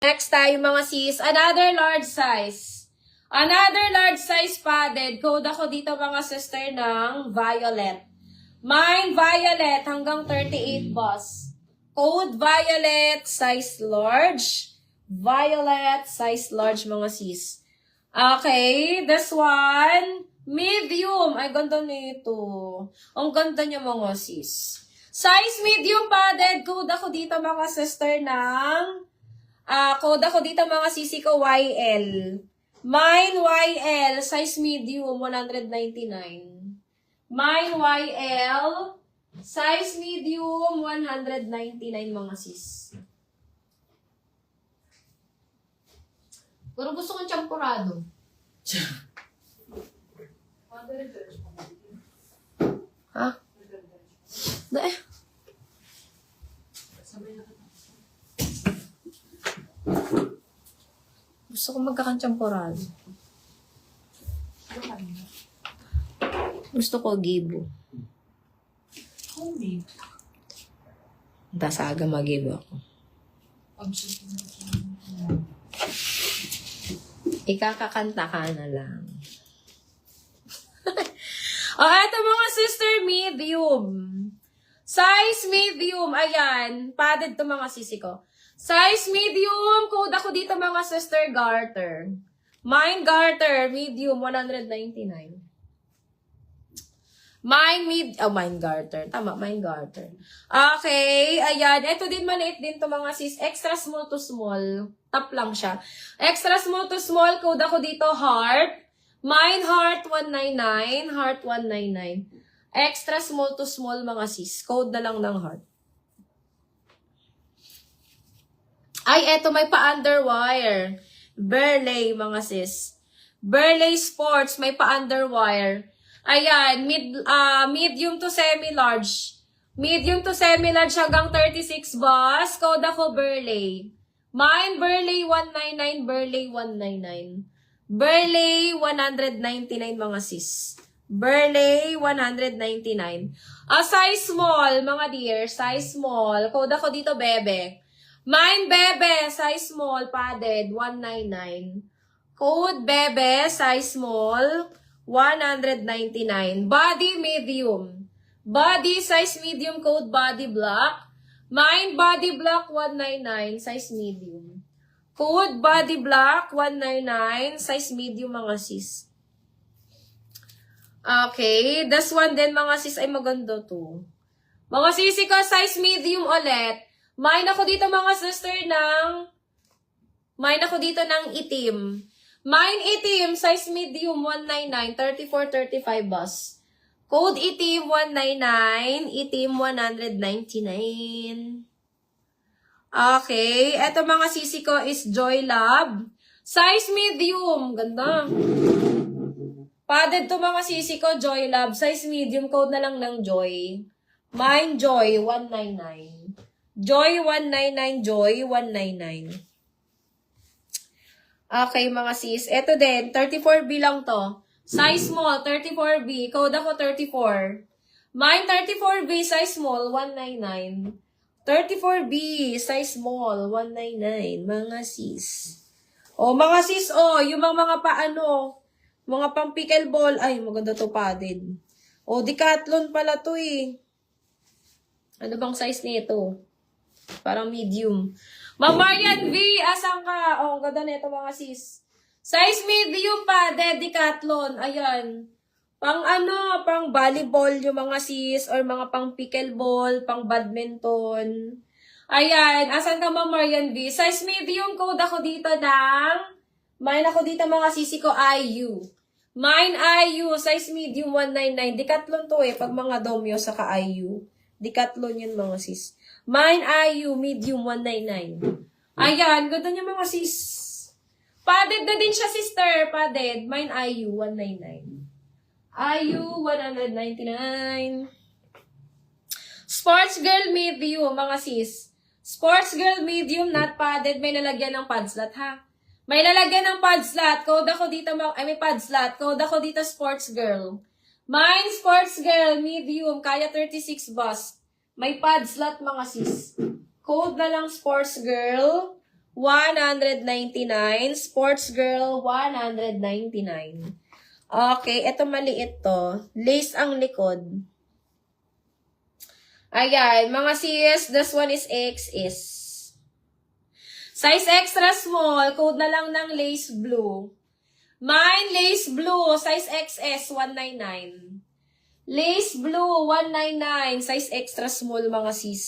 Next tayo mga sis, another large size. Another large size padded. Code ako dito mga sister ng violet. Mine violet hanggang 38 boss. Code violet, size large. Violet, size large mga sis. Okay, this one, medium. Ay, ganda nito. Ang ganda niya mga sis. Size medium padded. Code ako dito mga sister ng code ako dito mga sisi ko, YL. Mine YL, size medium, 199. Mine YL, size medium, 199 mga sis. Pero gusto kong champurado. Ha? Dahil. Gusto ko magkakanchamporado. Gusto ko gibo. Dasaga magibo ako. Ikakakanta ka na lang. Eto mga sister, medium. Size medium. Ayan. Padded to mga sisi ko. Size medium. Code ako dito mga sister, garter. Mine garter. Medium, 199. Mine garter. Tama, mine garter. Okay, ayan. Ito din maliit din to mga sis. Extra small to small. Top lang siya. Extra small to small. Code ako dito, heart. Mine heart, 199. Heart, 199. Extra small to small mga sis. Code na lang ng heart. Ay, eto may pa-underwire. Burley, mga sis. Burley Sports, may pa-underwire. Ayan, medium to semi-large. Medium to semi-large hanggang 36 boss. Code ako Burley. Mine, Burley 199, Burley 199. Burley 199 mga sis. Burley 199. Size small, mga dear. Size small. Code ako dito, bebe. Mine, bebe, size small, padded, 199. Code, bebe, size small, 199. Body, medium. Body, size medium, code, body black. Mine, body black, 199, size medium. Code, body black, 199, size medium, mga sis. Okay, this one din, mga sis, ay maganda to. Mga sisi ko, size medium ulit. Mine ako dito mga sister mine ako dito ng itim. Mine itim, size medium, 199, 34-35 boss. Code itim, 199, itim, 199. Okay, eto mga sisi ko is Joy Love. Size medium, ganda. Padded to mga sisi ko, Joy Love. Size medium, code na lang ng Joy. Mine Joy, 199. Joy 199, Joy 199. Okay, mga sis. Ito din, 34B lang to. Size small, 34B. Code ako 34. Mine 34B, size small, 199. 34B, size small, 199. Mga sis. Mga sis, yung mga paano, mga pang pickleball. Ay, maganda to padded. Decathlon pala to eh. Ano bang size nito? Parang medium. Mamarian V, asan ka? Ang ganda nito mga sis. Size medium pa, Decathlon. Ayan. Pang pang volleyball yung mga sis, or mga pang pickleball, pang badminton. Ayan, asan ka Mamarian V? Size medium, code ako dito mine ako dito mga sisi ko, IU. Mine IU, size medium, 199. Decathlon to eh, pag mga domyo saka IU. Decathlon yun mga sis. Mine IU, medium, 199. Ayan, ganda niya mga sis. Padded na din siya, sister. Padded. Mine IU, 199. IU, 199. Sports girl medium, mga sis. Sports girl medium, not padded. May lalagyan ng pad slot, ha? May lalagyan ng pad slot. Code ako dito, may pad slot. Code ako dito, sports girl. Mine, sports girl, medium. Kaya 36 boss. May pad slot, mga sis. Code na lang, sports girl. 199. Sports girl, 199. Okay, ito maliit to. Lace ang likod. Ayan, mga sis, this one is XS. Size extra small, code na lang ng lace blue. Mine, lace blue, size XS, 199. Lace blue, 199, size extra small mga sis.